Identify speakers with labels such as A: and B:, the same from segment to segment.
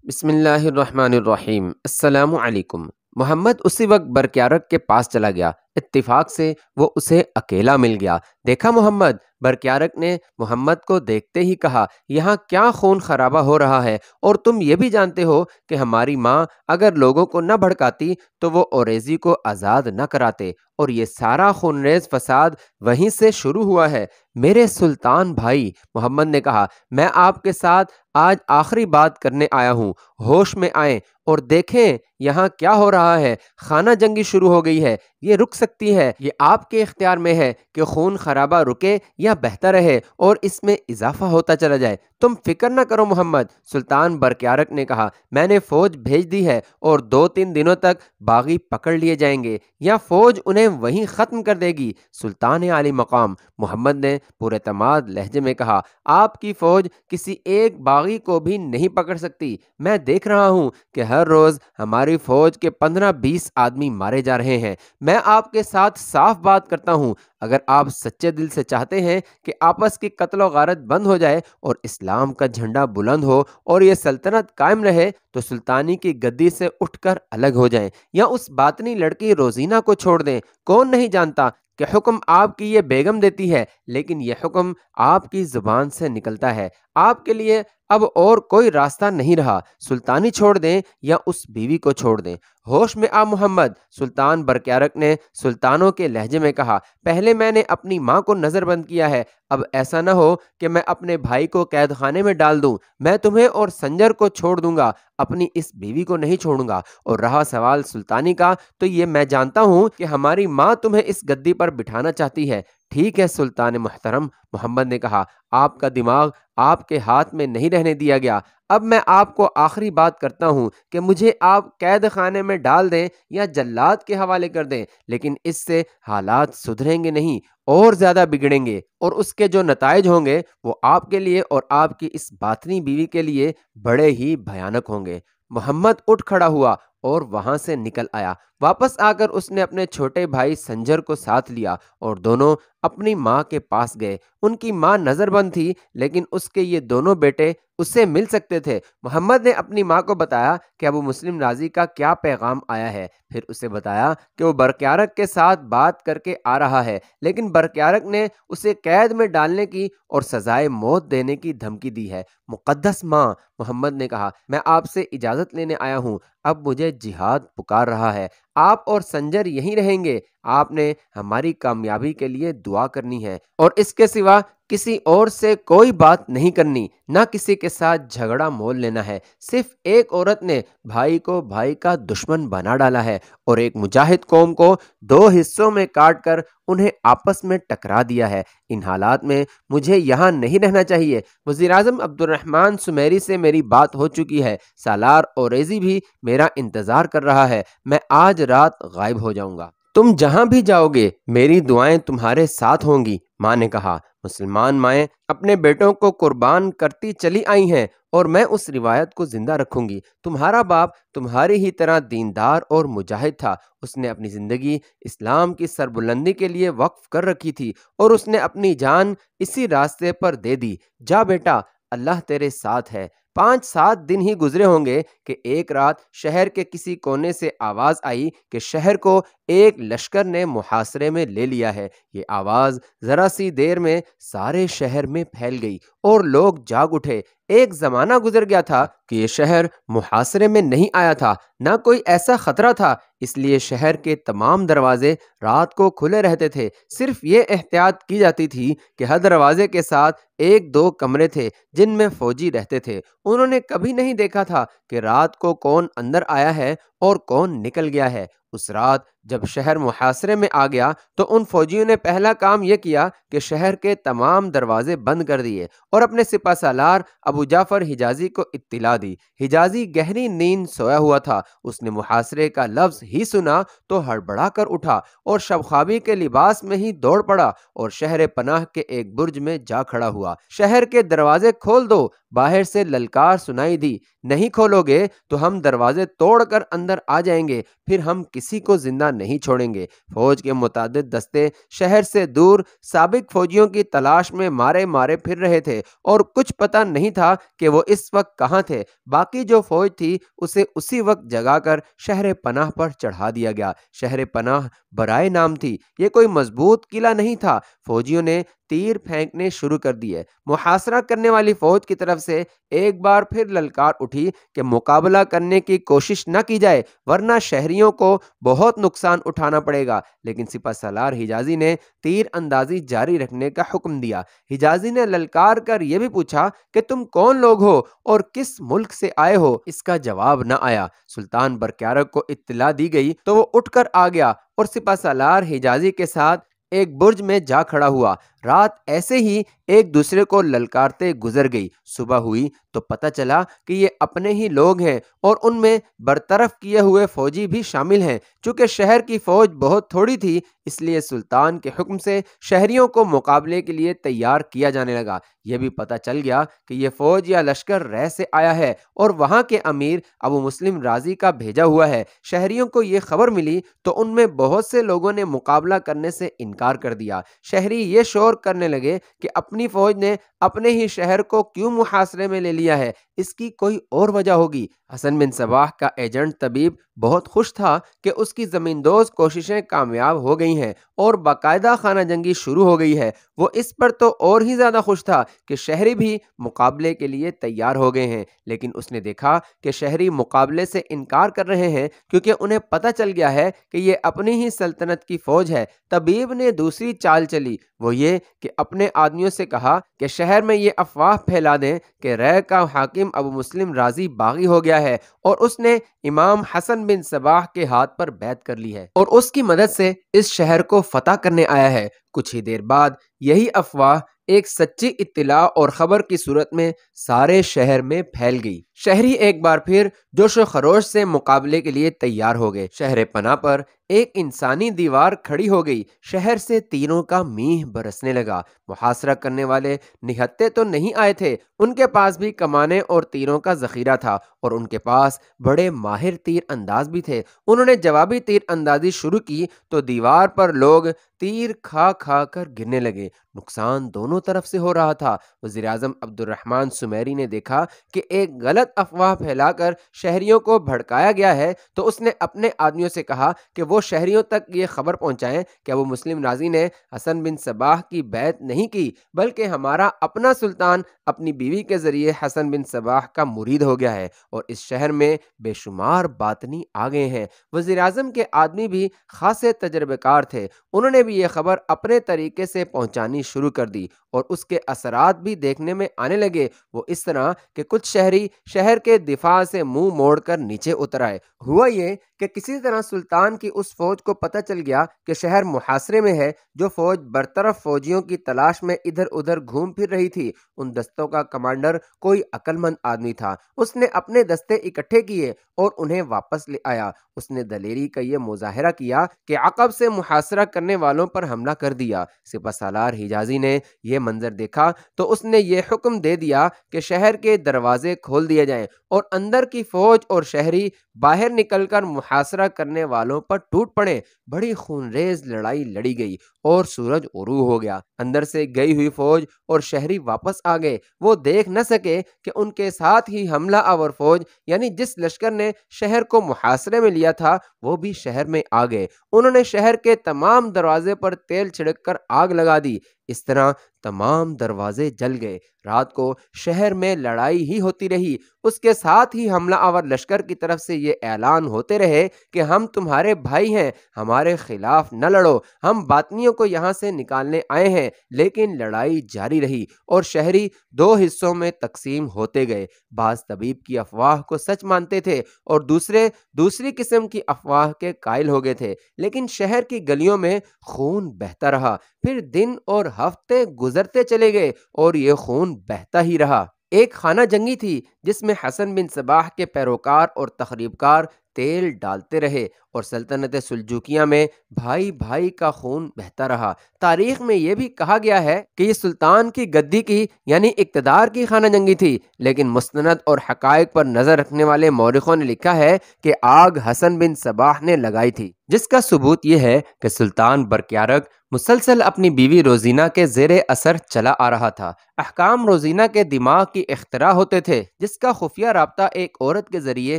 A: بسم اللہ الرحمن الرحیم۔ السلام علیکم۔ محمد اسی وقت برکیارک کے پاس چلا گیا۔ اتفاق سے وہ اسے اکیلا مل گیا۔ دیکھا محمد؟ برکیارک نے محمد کو دیکھتے ہی کہا، یہاں کیا خون خرابہ ہو رہا ہے؟ اور تم یہ بھی جانتے ہو کہ ہماری ماں اگر لوگوں کو نہ بھڑکاتی تو وہ اوریزی کو آزاد نہ کراتے، اور یہ سارا خونریز فساد وہیں سے شروع ہوا ہے۔ میرے سلطان بھائی، محمد نے کہا، میں آپ کے ساتھ آج آخری بات کرنے آیا ہوں۔ ہوش میں آئیں اور دیکھیں یہاں کیا ہو رہا ہے۔ خانہ جنگی شروع ہو گئی ہے۔ یہ رک سکتی ہے۔ یہ آپ کے اختیار میں ہے کہ خون خرابہ رکے یا بہتا رہے اور اس میں اضافہ ہوتا چلا جائے۔ تم فکر نہ کرو محمد، سلطان برکیارک نے کہا، میں نے فوج بھیج دی ہے اور 2-3 دنوں تک باغی پکڑ لیے جائیں گے یا فوج انہیں وہیں ختم کر دے گی۔ سلطان عالی مقام، محمد نے پورے اعتماد لہجے میں کہا، آپ کی فوج کسی ایک باغی کو بھی نہیں پکڑ سکتی۔ میں دیکھ رہا ہوں کہ ہر روز ہماری فوج کے 15-20 آدمی مارے جا رہے ہیں۔ میں آپ کے ساتھ صاف بات کرتا ہوں، اگر آپ سچے دل سے چاہتے ہیں کہ آپس کی قتل و غارت بند ہو جائے اور اسلام کا جھنڈا بلند ہو اور یہ سلطنت قائم رہے، تو سلطانی کی گدی سے اٹھ کر الگ ہو جائیں یا اس باطنی لڑکی روزینہ کو چھوڑ دیں۔ کون نہیں جانتا کہ حکم آپ کی یہ بیگم دیتی ہے، لیکن یہ حکم آپ کی زبان سے نکلتا ہے۔ آپ کے لیے اب اور کوئی راستہ نہیں رہا، سلطانی چھوڑ دیں یا اس بیوی کو چھوڑ دیں۔ ہوش میں آ محمد، سلطان برکیارک نے سلطانوں کے لہجے میں کہا، پہلے میں نے اپنی ماں کو نظر بند کیا ہے، اب ایسا نہ ہو کہ میں اپنے بھائی کو قید خانے میں ڈال دوں۔ میں تمہیں اور سنجر کو چھوڑ دوں گا، اپنی اس بیوی کو نہیں چھوڑوں گا۔ اور رہا سوال سلطانی کا، تو یہ میں جانتا ہوں کہ ہماری ماں تمہیں اس گدی پر بٹھانا چاہتی ہے۔ ٹھیک ہے سلطان محترم، محمد نے کہا، آپ کا دماغ آپ کے ہاتھ میں نہیں رہنے دیا گیا۔ اب میں آپ کو آخری بات کرتا ہوں کہ مجھے آپ قید خانے میں ڈال دیں یا جلاد کے حوالے کر دیں، لیکن اس سے حالات سدھریں گے نہیں، اور زیادہ بگڑیں گے، اور اس کے جو نتائج ہوں گے وہ آپ کے لیے اور آپ کی اس باطنی بیوی کے لیے بڑے ہی بھیانک ہوں گے۔ محمد اٹھ کھڑا ہوا اور وہاں سے نکل آیا۔ واپس آ کر اس نے اپنے چھوٹے بھائی سنجر کو ساتھ لیا اور دونوں اپنی ماں کے پاس گئے۔ ان کی ماں نظر بند تھی، لیکن اس کے یہ دونوں بیٹے اسے مل سکتے تھے۔ محمد نے اپنی ماں کو بتایا کہ ابو مسلم رازی کا کیا پیغام آیا ہے، پھر اسے بتایا کہ وہ برکیارک کے ساتھ بات کر کے آ رہا ہے، لیکن برکیارک نے اسے قید میں ڈالنے کی اور سزائے موت دینے کی دھمکی دی ہے۔ مقدس ماں، محمد نے کہا، میں آپ سے اجازت لینے آیا ہوں، اب مجھے جہاد پکار رہا ہے۔ آپ اور سنجر یہیں رہیں گے۔ آپ نے ہماری کامیابی کے لیے دعا کرنی ہے اور اس کے سوا کسی اور سے کوئی بات نہیں کرنی، نہ کسی کے ساتھ جھگڑا مول لینا ہے۔ صرف ایک عورت نے بھائی کو بھائی کا دشمن بنا ڈالا ہے اور ایک مجاہد قوم کو 2 حصوں میں کاٹ کر انہیں آپس میں ٹکرا دیا ہے۔ ان حالات میں مجھے یہاں نہیں رہنا چاہیے۔ وزیر اعظم عبد الرحمن سمیری سے میری بات ہو چکی ہے، سالار اوریزی بھی میرا انتظار کر رہا ہے۔ میں آج رات غائب ہو جاؤں گا۔ تم جہاں بھی جاؤ گے میری دعائیں تمہارے ساتھ ہوں گی۔ ماں نے کہا، مسلمان مائیں اپنے بیٹوں کو قربان کرتی چلی آئی ہیں اور میں اس روایت کو زندہ رکھوں گی۔ تمہارا باپ تمہاری ہی طرح دیندار اور مجاہد تھا، اس نے اپنی زندگی اسلام کی سربلندی کے لیے وقف کر رکھی تھی اور اس نے اپنی جان اسی راستے پر دے دی۔ جا بیٹا، اللہ تیرے ساتھ ہے۔ 5-7 دن ہی گزرے ہوں گے کہ ایک رات شہر کے کسی کونے سے آواز آئی کہ شہر کو ایک لشکر نے محاصرے میں لے لیا ہے۔ یہ آواز ذرا سی دیر میں سارے شہر میں پھیل گئی اور لوگ جاگ اٹھے۔ ایک زمانہ گزر گیا تھا کہ یہ شہر محاصرے میں نہیں آیا تھا، نہ کوئی ایسا خطرہ تھا، اس لیے شہر کے تمام دروازے رات کو کھلے رہتے تھے۔ صرف یہ احتیاط کی جاتی تھی کہ ہر دروازے کے ساتھ 1-2 کمرے تھے جن میں فوجی رہتے تھے۔ انہوں نے کبھی نہیں دیکھا تھا کہ رات کو کون اندر آیا ہے اور کون نکل گیا ہے۔ اس رات جب شہر محاصرے میں آ گیا تو ان فوجیوں نے پہلا کام یہ کیا کہ شہر کے تمام دروازے بند کر دیے اور اپنے سپہ سالار ابو جعفر حجازی کو اطلاع دی۔ حجازی گہری نیند سویا ہوا تھا، اس نے محاصرے کا لفظ ہی سنا تو ہڑبڑا کر اٹھا اور شب خوابی کے لباس میں ہی دوڑ پڑا اور شہر پناہ کے ایک برج میں جا کھڑا ہوا۔ شہر کے دروازے کھول دو، باہر سے للکار سنائی دی، نہیں کھولو گے تو ہم دروازے توڑ کر اندر آ جائیں گے، پھر ہم کسی کو زندہ نہیں چھوڑیں گے۔ فوج کے متعدد دستے شہر سے دور سابق فوجیوں کی تلاش میں مارے مارے پھر رہے تھے اور کچھ پتہ نہیں تھا کہ وہ اس وقت کہاں تھے۔ باقی جو فوج تھی اسے اسی وقت جگا کر شہر پناہ پر چڑھا دیا گیا۔ شہر پناہ برائے نام تھی، یہ کوئی مضبوط قلعہ نہیں تھا۔ فوجیوں نے تیر پھینکنے شروع کر دیے۔ محاصرہ کرنے والی فوج کی طرف سے ایک بار پھر للکار اٹھی کہ مقابلہ کرنے کی کوشش نہ کی جائے ورنہ شہریوں کو بہت نقصان اٹھانا پڑے گا، لیکن سپہ سالار حجازی نے تیر اندازی جاری رکھنے کا حکم دیا۔ حجازی نے للکار کر یہ بھی پوچھا کہ تم کون لوگ ہو اور کس ملک سے آئے ہو؟ اس کا جواب نہ آیا۔ سلطان برقیارق کو اطلاع دی گئی تو وہ اٹھ کر آ گیا اور سپہ سالار حجازی کے ساتھ ایک برج میں جا کھڑا ہوا۔ رات ایسے ہی ایک دوسرے کو للکارتے گزر گئی۔ صبح ہوئی تو پتہ چلا کہ یہ اپنے ہی لوگ ہیں اور ان میں برطرف کیے ہوئے فوجی بھی شامل ہیں۔ چونکہ شہر کی فوج بہت تھوڑی تھی اس لیے سلطان کے حکم سے شہریوں کو مقابلے کے لیے تیار کیا جانے لگا۔ یہ بھی پتہ چل گیا کہ یہ فوج یا لشکر رہ سے آیا ہے اور وہاں کے امیر ابو مسلم رازی کا بھیجا ہوا ہے۔ شہریوں کو یہ خبر ملی تو ان میں بہت سے لوگوں نے مقابلہ کرنے سے انکار کر دیا۔ شہری یہ شور کرنے لگے کہ اپنی فوج نے اپنے ہی شہر کو کیوں محاصرے میں لے لیا ہے، اس کی کوئی اور وجہ ہوگی۔ حسن بن صباح کا ایجنٹ طبیب بہت خوش تھا کہ اس کی زمیندوز کوششیں کامیاب ہو گئی ہیں اور باقاعدہ خانہ جنگی شروع ہو گئی ہے۔ وہ اس پر تو اور ہی زیادہ خوش تھا کہ شہری بھی مقابلے کے لیے تیار ہو گئے ہیں، لیکن اس نے دیکھا کہ شہری مقابلے سے انکار کر رہے ہیں کیونکہ انہیں پتہ چل گیا ہے کہ یہ اپنی ہی سلطنت کی فوج ہے۔ طبیب نے دوسری چال چلی، وہ یہ کہ اپنے آدمیوں سے کہا کہ شہر میں یہ افواہ پھیلا دیں کہ رے کا حاکم ابو مسلم رازی باغی ہو گیا ہے اور اس نے امام حسن بن صباح کے ہاتھ پر بیعت کر لی ہے اور اس کی مدد سے اس شہر کو فتح کرنے آیا ہے۔ کچھ ہی دیر بعد یہی افواہ ایک سچی اطلاع اور خبر کی صورت میں سارے شہر میں پھیل گئی۔ شہری ایک بار پھر جوش و خروش سے مقابلے کے لیے تیار ہو گئے۔ شہر پناہ پر ایک انسانی دیوار کھڑی ہو گئی۔ شہر سے تیروں کا میہ برسنے لگا۔ محاصرہ کرنے والے نہتے تو نہیں آئے تھے، ان کے پاس بھی کمانیں اور تیروں کا ذخیرہ تھا اور ان کے پاس بڑے ماہر تیر انداز بھی تھے۔ انہوں نے جوابی تیر اندازی شروع کی تو دیوار پر لوگ تیر کھا کھا کر گرنے لگے۔ نقصان دونوں طرف سے ہو رہا تھا۔ وزیر اعظم عبد الرحمن سمیری نے دیکھا کہ ایک غلط افواہ پھیلا کر شہریوں کو بھڑکایا گیا ہے تو اس نے اپنے آدمیوں سے کہا کہ وہ شہریوں تک یہ خبر پہنچائیں کہ ابو مسلم رازی نے حسن بن صباح کی بیعت نہیں کی بلکہ ہمارا اپنا سلطان اپنی بیوی کے ذریعے حسن بن صباح کا مرید ہو گیا ہے اور اس شہر میں بے شمار باطنی آ گئے ہیں۔ وزیر اعظم کے آدمی بھی خاصے تجربے کار تھے، انہوں نے بھی یہ خبر اپنے طریقے سے پہنچانی شروع کر دی اور اس کے اثرات بھی دیکھنے میں آنے لگے۔ وہ اس طرح کہ کچھ شہری شہر کے دفاع سے منہ موڑ کر نیچے اتر آئے۔ ہوا یہ کہ کسی طرح سلطان کی اس فوج کو پتہ چل گیا کہ شہر محاصرے میں ہے۔ جو فوج برطرف فوجیوں کی تلاش میں ادھر ادھر گھوم پھر رہی تھی، ان دستوں کا کمانڈر کوئی عقل مند آدمی تھا۔ اس نے اپنے دستے اکٹھے کیے اور انہیں واپس لے آیا۔ اس نے دلیری کا یہ مظاہرہ کیا کہ عقب سے محاصرہ کرنے والوں پر حملہ کر دیا۔ سپہ سالار حجازی نے یہ منظر دیکھا تو اس نے یہ حکم دے دیا کہ شہر کے دروازے کھول دیے جائیں اور اندر کی فوج اور شہری باہر نکل کر محاصرہ کرنے والوں پر ٹوٹ پڑے۔ بڑی خونریز لڑائی لڑی گئی اور سورج غروب ہو گیا۔ اندر سے گئی ہوئی فوج اور شہری واپس آ گئے۔ وہ دیکھ نہ سکے کہ ان کے ساتھ ہی حملہ آور فوج یعنی جس لشکر نے شہر کو محاصرے میں لیا تھا وہ بھی شہر میں آ گئے۔ انہوں نے شہر کے تمام دروازے پر تیل چھڑک کر آگ لگا دی۔ اس طرح تمام دروازے جل گئے۔ رات کو شہر میں لڑائی ہی ہوتی رہی۔ اس کے ساتھ ہی حملہ آور لشکر کی طرف سے یہ اعلان ہوتے رہے کہ ہم تمہارے بھائی ہیں، ہمارے خلاف نہ لڑو، ہم باطنیوں کو یہاں سے نکالنے آئے ہیں۔ لیکن لڑائی جاری رہی اور شہری دو حصوں میں تقسیم ہوتے گئے۔ بعض طبیب کی افواہ کو سچ مانتے تھے اور دوسرے دوسری قسم کی افواہ کے قائل ہو گئے تھے، لیکن شہر کی گلیوں میں خون بہتا رہا۔ پھر دن اور ہفتے گزرتے چلے گئے اور یہ خون بہتا ہی رہا۔ ایک خانہ جنگی تھی جس میں حسن بن صباح کے پیروکار اور تخریب کار تیل ڈالتے رہے اور سلطنت سلجوکیہ میں بھائی بھائی کا خون بہتا رہا۔ تاریخ میں یہ بھی کہا گیا ہے کہ یہ سلطان کی گدی کی یعنی اقتدار کی خانہ جنگی تھی، لیکن مستند اور حقائق پر نظر رکھنے والے مورخوں نے لکھا ہے کہ آگ حسن بن صباح نے لگائی تھی، جس کا ثبوت یہ ہے کہ سلطان برقیارق مسلسل اپنی بیوی روزینہ کے زیر اثر چلا آ رہا تھا۔ احکام روزینہ کے دماغ کی اختراع ہوتے تھے، جس کا خفیہ رابطہ ایک عورت کے ذریعے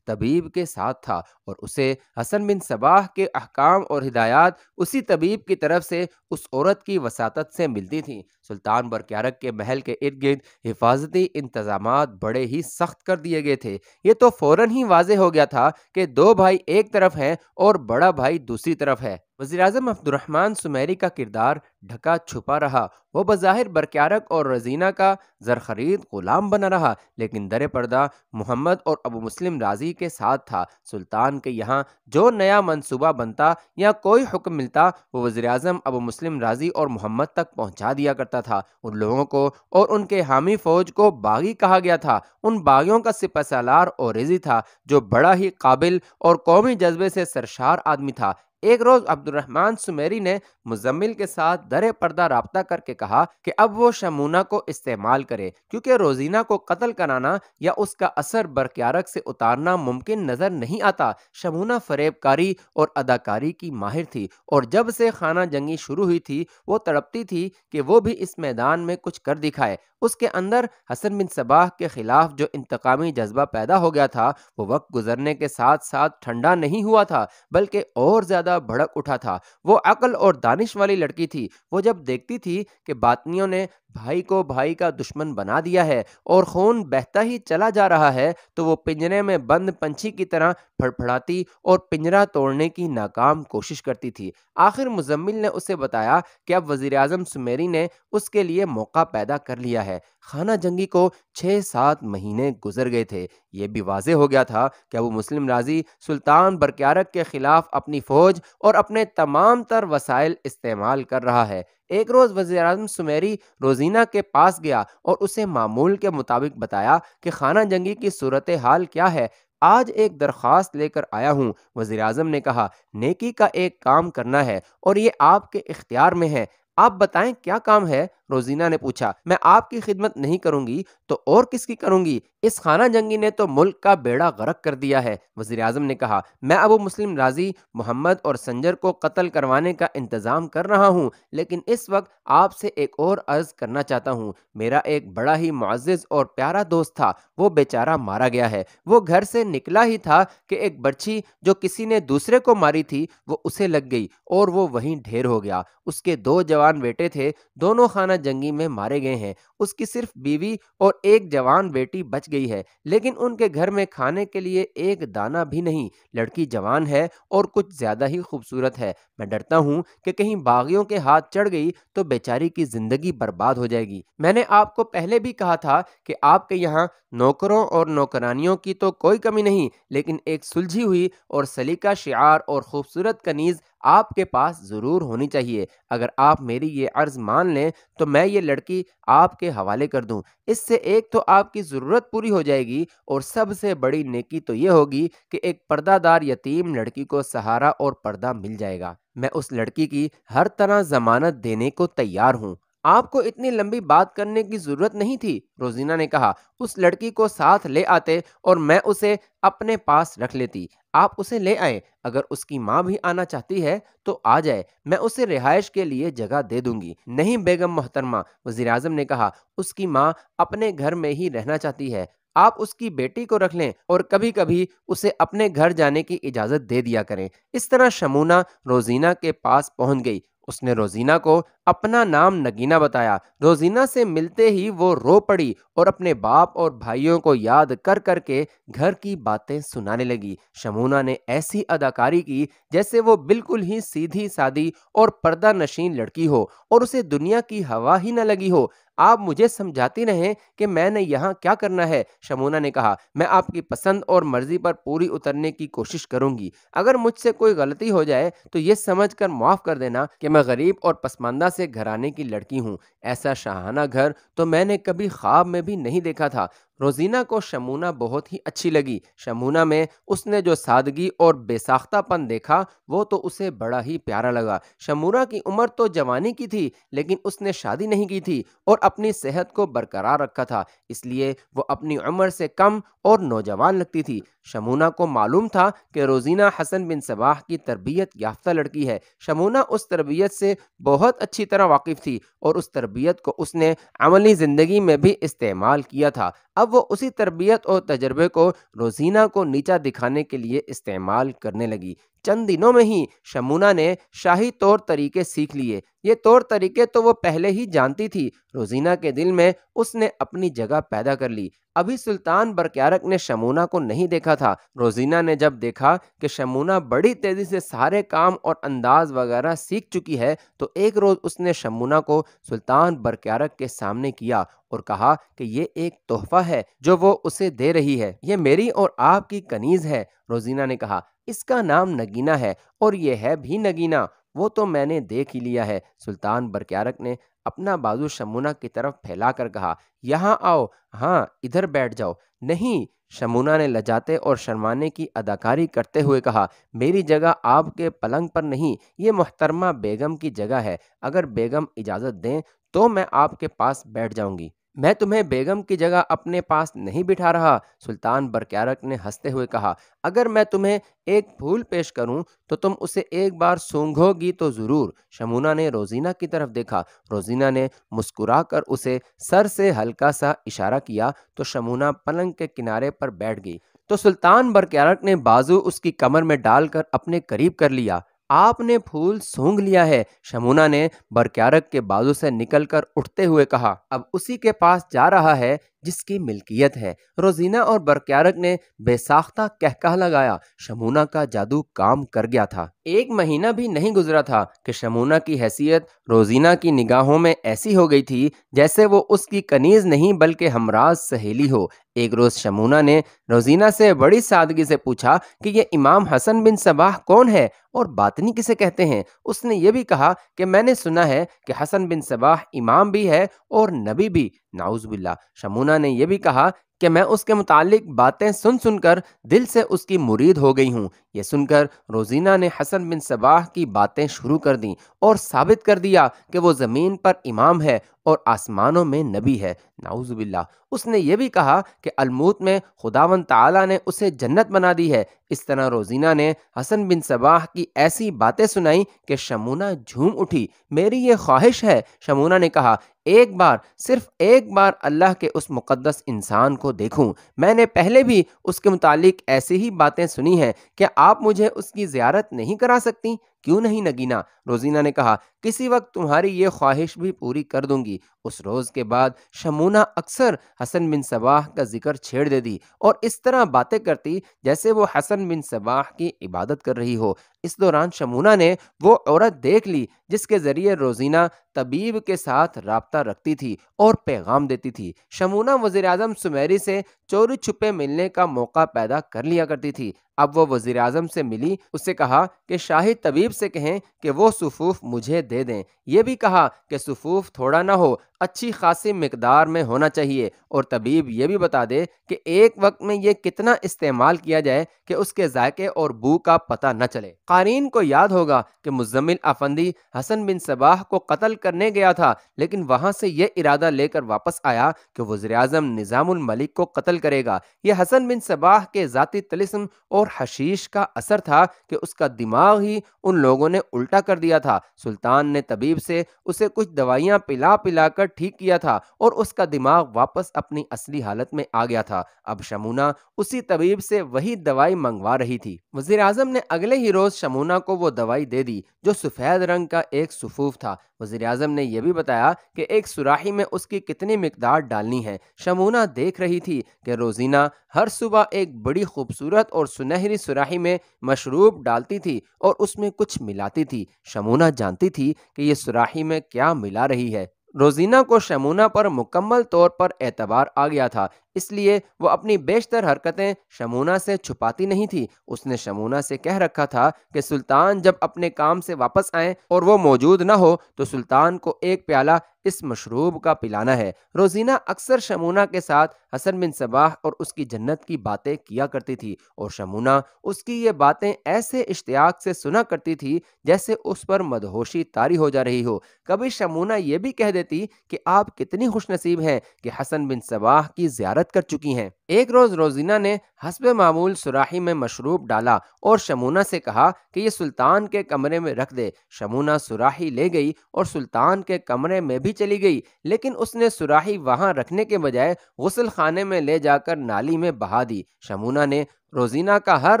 A: طبیب کے ساتھ تھا، اور اسے حسن بن صباح کے احکام اور ہدایات اسی طبیب کی طرف سے اس عورت کی وساطت سے ملتی تھیں۔ سلطان برقیارق کے محل کے ارد گرد حفاظتی انتظامات بڑے ہی سخت کر دیے گئے تھے۔ یہ تو فوراً ہی واضح ہو گیا تھا کہ دو بھائی ایک طرف ہیں اور بڑا بھائی دوسری طرف ہے۔ وزیراعظم عبد الرحمن سمیری کا کردار ڈھکا چھپا رہا۔ وہ بظاہر برقیارق اور روزینہ کا زرخرید غلام بنا رہا، لیکن در پردہ محمد اور ابو مسلم رازی کے ساتھ تھا۔ سلطان کے یہاں جو نیا منصوبہ بنتا یا کوئی حکم ملتا، وہ وزیراعظم ابو مسلم رازی اور محمد تک پہنچا دیا کرتا تھا۔ ان لوگوں کو اور ان کے حامی فوج کو باغی کہا گیا تھا۔ ان باغیوں کا سپہ سالار اوریزی تھا، جو بڑا ہی قابل اور قومی جذبے سے سرشار آدمی تھا۔ ایک روز عبد الرحمن سمیری نے مزمل کے ساتھ در پردہ رابطہ کر کے کہا کہ اب وہ شمونہ کو استعمال کرے، کیونکہ روزینہ کو قتل کرانا یا اس کا اثر برقیارق سے اتارنا ممکن نظر نہیں آتا۔ شمونہ فریب کاری اور اداکاری کی ماہر تھی، اور جب سے خانہ جنگی شروع ہوئی تھی وہ تڑپتی تھی کہ وہ بھی اس میدان میں کچھ کر دکھائے۔ اس کے اندر حسن بن صباح کے خلاف جو انتقامی جذبہ پیدا ہو گیا تھا، وہ وقت گزرنے کے ساتھ ساتھ ٹھنڈا نہیں ہوا تھا، بلکہ اور زیادہ بھڑک اٹھا تھا۔ وہ عقل اور دانش والی لڑکی تھی۔ وہ جب دیکھتی تھی کہ باطنیوں نے بھائی کو بھائی کا دشمن بنا دیا ہے اور خون بہتا ہی چلا جا رہا ہے، تو وہ پنجرے میں بند پنچھی کی طرح پھڑپھڑاتی اور پنجرہ توڑنے کی ناکام کوشش کرتی تھی۔ آخر مزمل نے اسے بتایا کہ اب وزیراعظم سمیری نے اس کے لیے موقع پیدا کر لیا ہے۔ خانہ جنگی کو 6-7 مہینے گزر گئے تھے۔ یہ بھی واضح ہو گیا تھا کہ ابو مسلم رازی سلطان برقیارق کے خلاف اپنی فوج اور اپنے تمام تر وسائل استعمال کر رہا ہے۔ ایک روز وزیراعظم سمیری روزینہ کے پاس گیا اور اسے معمول کے مطابق بتایا کہ خانہ جنگی کی صورتحال کیا ہے۔ آج ایک درخواست لے کر آیا ہوں، وزیراعظم نے کہا۔ نیکی کا ایک کام کرنا ہے اور یہ آپ کے اختیار میں ہے۔ آپ بتائیں کیا کام ہے؟ روزینہ نے پوچھا۔ میں آپ کی خدمت نہیں کروں گی تو اور کس کی کروں گی؟ اس خانہ جنگی نے تو ملک کا بیڑا غرق کر دیا ہے، وزیراعظم نے کہا۔ میں ابو مسلم رازی، محمد اور سنجر کو قتل کروانے کا انتظام کر رہا ہوں، لیکن اس وقت آپ سے ایک اور عرض کرنا چاہتا ہوں۔ میرا ایک بڑا ہی معزز اور پیارا دوست تھا، وہ بیچارہ مارا گیا ہے۔ وہ گھر سے نکلا ہی تھا کہ ایک برچھی جو کسی نے دوسرے کو ماری تھی وہ اسے لگ گئی اور وہ وہیں ڈھیر ہو گیا۔ اس کے 2 جوان بیٹے تھے، دونوں خانہ جنگی میں مارے گئے ہیں۔ اس کی صرف بیوی اور ایک جوان بیٹی بچ گئی ہے، لیکن ان کے گھر میں کھانے کے لیے ایک دانہ بھی نہیں۔ لڑکی جوان ہے اور کچھ زیادہ ہی خوبصورت ہے۔ میں ڈرتا ہوں کہ کہیں باغیوں کے ہاتھ چڑھ گئی تو بیچاری کی زندگی برباد ہو جائے گی۔ میں نے آپ کو پہلے بھی کہا تھا کہ آپ کے یہاں نوکروں اور نوکرانیوں کی تو کوئی کمی نہیں، لیکن ایک سلجھی ہوئی اور سلیقہ شعار اور خوبصورت کنیز آپ کے پاس ضرور ہونی چاہیے۔ اگر آپ میری یہ عرض مان لیں تو میں یہ لڑکی آپ کے حوالے کر دوں۔ اس سے ایک تو آپ کی ضرورت پوری ہو جائے گی، اور سب سے بڑی نیکی تو یہ ہوگی کہ ایک پردہ دار یتیم لڑکی کو سہارا اور پردہ مل جائے گا۔ میں اس لڑکی کی ہر طرح ضمانت دینے کو تیار ہوں۔ آپ کو اتنی لمبی بات کرنے کی ضرورت نہیں تھی، روزینہ نے کہا۔ اس لڑکی کو ساتھ لے آتے اور میں اسے اپنے پاس رکھ لیتی۔ آپ اسے لے آئیں۔ اگر اس کی ماں بھی آنا چاہتی ہے تو آ جائے، میں اسے رہائش کے لیے جگہ دے دوں گی۔ نہیں بیگم محترمہ، وزیراعظم نے کہا، اس کی ماں اپنے گھر میں ہی رہنا چاہتی ہے۔ آپ اس کی بیٹی کو رکھ لیں اور کبھی کبھی اسے اپنے گھر جانے کی اجازت دے دیا کریں۔ اس طرح شمونہ روزینہ کے پاس پہنچ گئی۔ اس نے روزینہ کو اپنا نام نگینہ بتایا۔ روزینہ سے ملتے ہی وہ رو پڑی اور اپنے باپ اور بھائیوں کو یاد کر کر کے گھر کی باتیں سنانے لگی۔ شمونہ نے ایسی اداکاری کی جیسے وہ بالکل ہی سیدھی سادی اور پردہ نشین لڑکی ہو اور اسے دنیا کی ہوا ہی نہ لگی ہو۔ آپ مجھے سمجھاتی رہیں کہ میں نے یہاں کیا کرنا ہے، شمونہ نے کہا۔ میں آپ کی پسند اور مرضی پر پوری اترنے کی کوشش کروں گی۔ اگر مجھ سے کوئی غلطی ہو جائے تو یہ سمجھ کر معاف کر دینا کہ میں غریب اور پسماندہ سے گھرانے کی لڑکی ہوں۔ ایسا شاہانہ گھر تو میں نے کبھی خواب میں بھی نہیں دیکھا تھا۔ روزینہ کو شمونہ بہت ہی اچھی لگی۔ شمونہ میں اس نے جو سادگی اور بے ساختہ پن دیکھا وہ تو اسے بڑا ہی پیارا لگا۔ شمونہ کی عمر تو جوانی کی تھی، لیکن اس نے شادی نہیں کی تھی اور اپنی صحت کو برقرار رکھا تھا، اس لیے وہ اپنی عمر سے کم اور نوجوان لگتی تھی۔ شمونہ کو معلوم تھا کہ روزینہ حسن بن صباح کی تربیت یافتہ لڑکی ہے۔ شمونہ اس تربیت سے بہت اچھی طرح واقف تھی اور اس تربیت کو اس نے عملی زندگی میں بھی استعمال کیا تھا۔ اب وہ اسی تربیت اور تجربے کو روزینہ کو نیچا دکھانے کے لیے استعمال کرنے لگی۔ چند دنوں میں ہی شمونہ نے شاہی طور طریقے سیکھ لیے۔ یہ طور طریقے تو وہ پہلے ہی جانتی تھی۔ روزینہ کے دل میں اس نے اپنی جگہ پیدا کر لی۔ ابھی سلطان برقیارق نے شمونہ کو نہیں دیکھا تھا۔ روزینہ نے جب دیکھا کہ شمونہ بڑی تیزی سے سارے کام اور انداز وغیرہ سیکھ چکی ہے تو ایک روز اس نے شمونہ کو سلطان برقیارق کے سامنے کیا اور کہا کہ یہ ایک تحفہ ہے جو وہ اسے دے رہی ہے، یہ میری اور آپ کی کنیز ہے۔ روزینہ نے کہا اس کا نام نگینہ ہے اور یہ ہے بھی نگینہ، وہ تو میں نے دیکھ ہی لیا ہے۔ سلطان برقیارق نے اپنا بازو شمونہ کی طرف پھیلا کر کہا یہاں آؤ، ہاں ادھر بیٹھ جاؤ۔ نہیں، شمونہ نے لجاتے اور شرمانے کی اداکاری کرتے ہوئے کہا میری جگہ آپ کے پلنگ پر نہیں، یہ محترمہ بیگم کی جگہ ہے، اگر بیگم اجازت دیں تو میں آپ کے پاس بیٹھ جاؤں گی۔ میں تمہیں بیگم کی جگہ اپنے پاس نہیں بٹھا رہا۔ سلطان برقیارق نے ہنستے ہوئے کہا اگر میں تمہیں ایک پھول پیش کروں تو تم اسے ایک بار سونگھو گی تو ضرور۔ شمونہ نے روزینہ کی طرف دیکھا۔ روزینہ نے مسکرا کر اسے سر سے ہلکا سا اشارہ کیا تو شمونہ پلنگ کے کنارے پر بیٹھ گئی تو سلطان برقیارق نے بازو اس کی کمر میں ڈال کر اپنے قریب کر لیا۔ آپ نے پھول سونگھ لیا ہے، شمونہ نے برقیارق کے بازو سے نکل کر اٹھتے ہوئے کہا۔ اب اسی کے پاس جا رہا ہے جس کی ملکیت ہے۔ روزینہ اور برقیارق نے بے ساختہ کہکہا لگایا۔ شمونہ کا جادو کام کر گیا تھا۔ ایک مہینہ بھی نہیں گزرا تھا کہ شمونہ کی حیثیت روزینہ کی نگاہوں میں ایسی ہو گئی تھی جیسے وہ اس کی کنیز نہیں بلکہ ہمراز سہیلی ہو۔ ایک روز شمونہ نے روزینہ سے بڑی سادگی سے پوچھا کہ یہ امام حسن بن صباح کون ہے اور باطنی کسے کہتے ہیں؟ اس نے یہ بھی کہا کہ میں نے سنا ہے کہ حسن بن صباح امام بھی ہے اور نبی بھی۔ نعوذ باللہ۔ شمونہ نے یہ بھی کہا کہ میں اس کے متعلق باتیں سن سن کر دل سے اس کی مرید ہو گئی ہوں۔ یہ سن کر روزینہ نے حسن بن صباح کی باتیں شروع کر دیں اور ثابت کر دیا کہ وہ زمین پر امام ہے اور آسمانوں میں نبی ہے۔ نعوذ باللہ۔ اس نے یہ بھی کہا کہ الموت میں خداوند تعالیٰ نے اسے جنت بنا دی ہے۔ اس طرح روزینہ نے حسن بن صباح کی ایسی باتیں سنائیں کہ شمونہ جھوم اٹھی۔ میری یہ خواہش ہے، شمونہ نے کہا، ایک بار، صرف ایک بار اللہ کے اس مقدس انسان کو دیکھوں۔ میں نے پہلے بھی اس کے متعلق ایسی ہی باتیں سنی ہیں، کیا آپ مجھے اس کی زیارت نہیں کرا سکتی؟ کیوں نہیں نگینہ؟ روزینہ نے کہا کسی وقت تمہاری یہ خواہش بھی پوری کر دوں گی۔ اس روز کے بعد شمونہ اکثر حسن بن صباح کا ذکر چھیڑ دیتی اور اس طرح باتیں کرتی جیسے وہ حسن بن صباح کی عبادت کر رہی ہو۔ اس دوران شمونہ نے وہ عورت دیکھ لی جس کے ذریعے روزینہ طبیب کے ساتھ رابطہ رکھتی تھی اور پیغام دیتی تھی۔ شمونہ وزیر اعظم سمیری سے چوری چھپے ملنے کا موقع پیدا کر لیا کرتی تھی۔ اب وہ وزیر اعظم سے ملی، اسے کہا کہ شاہی طبیب سے کہیں کہ وہ صفوف مجھے دے دیں۔ یہ بھی کہا کہ صفوف تھوڑا نہ ہو، اچھی خاصی مقدار میں ہونا چاہیے، اور طبیب یہ بھی بتا دے کہ ایک وقت میں یہ کتنا استعمال کیا جائے کہ اس کے ذائقے اور بو کا پتہ نہ چلے۔ قارئین کو یاد ہوگا کہ مزمل افندی حسن بن صباح کو قتل کرنے گیا تھا، لیکن وہاں سے یہ ارادہ لے کر واپس آیا کہ وزیر اعظم نظام الملک کو قتل کرے گا۔ یہ حسن بن صباح کے ذاتی طلسم اور حشیش کا اثر تھا کہ اس کا دماغ ہی ان لوگوں نے الٹا کر دیا تھا۔ سلطان نے طبیب سے اسے کچھ دوائیاں پلا پلا کر ٹھیک کیا تھا اور اس کا دماغ واپس اپنی اصلی حالت میں آ گیا تھا۔ اب شمونہ اسی طبیب سے وہی دوائی منگوا رہی تھی۔ وزیر اعظم نے اگلے ہی روز شمونہ کو وہ دوائی دے دی جو سفید رنگ کا ایک صفوف تھا۔ وزیر اعظم نے یہ بھی بتایا کہ ایک سراہی میں اس کی کتنی مقدار ڈالنی ہے۔ شمونہ دیکھ رہی تھی کہ روزینہ ہر صبح ایک بڑی خوبصورت اور سنہری سراہی میں مشروب ڈالتی تھی اور اس میں کچھ ملاتی تھی۔ شمونہ جانتی تھی کہ یہ سراہی میں کیا ملا رہی ہے۔ روزینہ کو شمونہ پر مکمل طور پر اعتبار آ گیا تھا، اس لیے وہ اپنی بیشتر حرکتیں شمونہ سے چھپاتی نہیں تھی۔ اس نے شمونہ سے کہہ رکھا تھا کہ سلطان جب اپنے کام سے واپس آئیں اور وہ موجود نہ ہو تو سلطان کو ایک پیالہ اس مشروب کا پلانا ہے۔ روزینہ اکثر شمونہ کے ساتھ حسن بن صباح اور اس کی جنت کی باتیں کیا کرتی تھی، اور شمونہ اس کی یہ باتیں ایسے اشتیاق سے سنا کرتی تھی جیسے اس پر مدہوشی طاری ہو جا رہی ہو۔ کبھی شمونہ یہ بھی کہہ دیتی کہ آپ کتنی خوش نصیب ہیں کہ حسن بن صباح کی زیارت کر چکی ہیں۔ ایک روز روزینہ نے حسب معمول سراحی میں مشروب ڈالا اور شمونہ سے کہا کہ یہ سلطان کے کمرے میں رکھ دے۔ شمونہ سراحی لے گئی اور سلطان کے کمرے میں بھی چلی گئی، لیکن اس نے سراحی وہاں رکھنے کے بجائے غسل خانے میں لے جا کر نالی میں بہا دی۔ شمونہ نے روزینہ کا ہر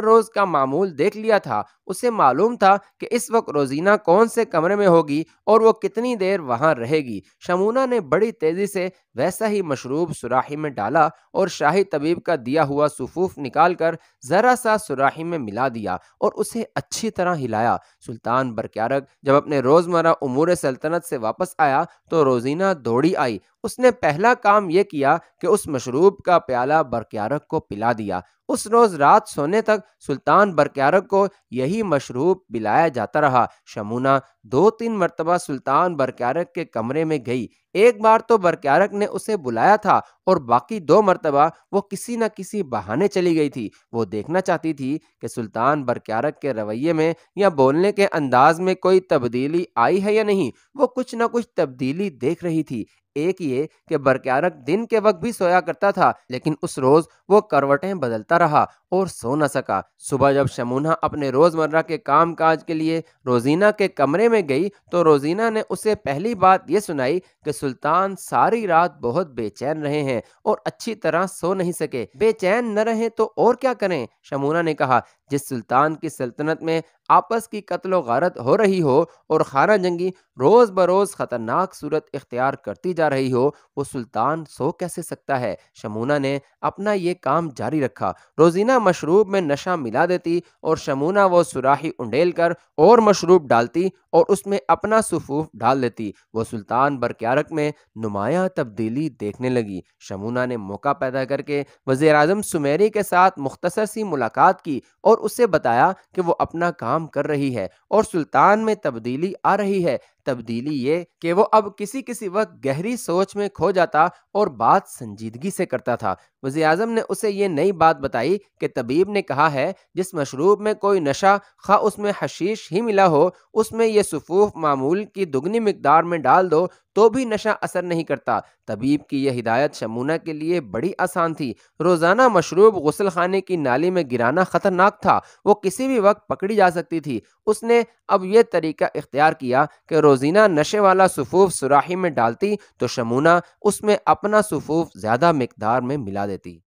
A: روز کا معمول دیکھ لیا تھا۔ اسے معلوم تھا کہ اس وقت روزینہ کون سے کمرے میں ہوگی اور وہ کتنی دیر وہاں رہے گی۔ شمونہ نے بڑی تیزی سے ویسا ہی مشروب سراحی میں ڈالا اور شاہی طبیب کا دیا ہوا سفوف نکال کر ذرا سا سراحی میں ملا دیا اور اسے اچھی طرح ہلایا۔ سلطان برکیارک جب اپنے روزمرہ امور سلطنت سے واپس آیا تو روزینہ دوڑی آئی۔ اس نے پہلا کام یہ کیا کہ اس مشروب کا پیالہ برکیارک کو پلا دیا۔ اس روز رات سونے تک سلطان برکیارک کو یہی مشروب پلایا جاتا رہا۔ شمونہ 2-3 مرتبہ سلطان برکیارک کے کمرے میں گئی۔ ایک بار تو برکیارک نے اسے بلایا تھا اور باقی 2 مرتبہ وہ کسی نہ کسی بہانے چلی گئی تھی۔ وہ دیکھنا چاہتی تھی کہ سلطان برکیارک کے رویے میں یا بولنے کے انداز میں کوئی تبدیلی آئی ہے یا نہیں۔ وہ کچھ نہ کچھ تبدیلی دیکھ رہی تھی۔ ایک یہ کہ برکیارک دن کے وقت بھی سویا کرتا تھا، لیکن اس روز وہ کروٹیں بدلتا رہا اور سو نہ سکا۔ صبح جب شمونہ اپنے روزمرہ کے کام کاج کے لیے روزینہ کے کمرے میں گئی تو روزینہ نے اسے پہلی بات یہ سنائی کہ سلطان ساری رات بہت بے چین رہے ہیں اور اچھی طرح سو نہیں سکے۔ بے چین نہ رہیں تو اور کیا کریں؟ شمونہ نے کہا، جس سلطان کی سلطنت میں آپس کی قتل و غارت ہو رہی ہو اور خانہ جنگی روز بروز خطرناک صورت اختیار کرتی جا رہی ہو، وہ سلطان سو کیسے سکتا ہے؟ شمونہ نے اپنا یہ کام جاری رکھا۔ روزینہ مشروب میں نشہ ملا دیتی اور شمونہ وہ سراحی انڈیل کر اور مشروب ڈالتی اور اس میں اپنا سفوف ڈال دیتی۔ وہ سلطان برکیارک میں نمایاں تبدیلی دیکھنے لگی۔ شمونہ نے موقع پیدا کر کے وزیر اعظم سمیری کے ساتھ مختصر سی ملاقات کی اور اسے بتایا کہ وہ اپنا کام کر رہی ہے اور سلطان میں تبدیلی آ رہی ہے۔ تبدیلی یہ کہ وہ اب کسی وقت گہری سوچ میں کھو جاتا اور بات سنجیدگی سے کرتا تھا۔ وزیر اعظم نے اسے یہ نئی بات بتائی کہ طبیب نے کہا ہے جس مشروب میں کوئی نشہ، خواہ اس میں حشیش ہی ملا ہو، اس میں یہ سفوف معمول کی دگنی مقدار میں ڈال دو تو بھی نشہ اثر نہیں کرتا۔ طبیب کی یہ ہدایت شمونہ کے لیے بڑی آسان تھی۔ روزانہ مشروب غسل خانے کی نالی میں گرانا خطرناک تھا، وہ کسی بھی وقت پکڑی جا سکتی تھی۔ اس نے اب یہ طریقہ اختیار کیا کہ روزینہ نشے والا سفوف سراحی میں ڈالتی تو شمونہ اس میں اپنا سفوف زیادہ مقدار میں ملا دیتی۔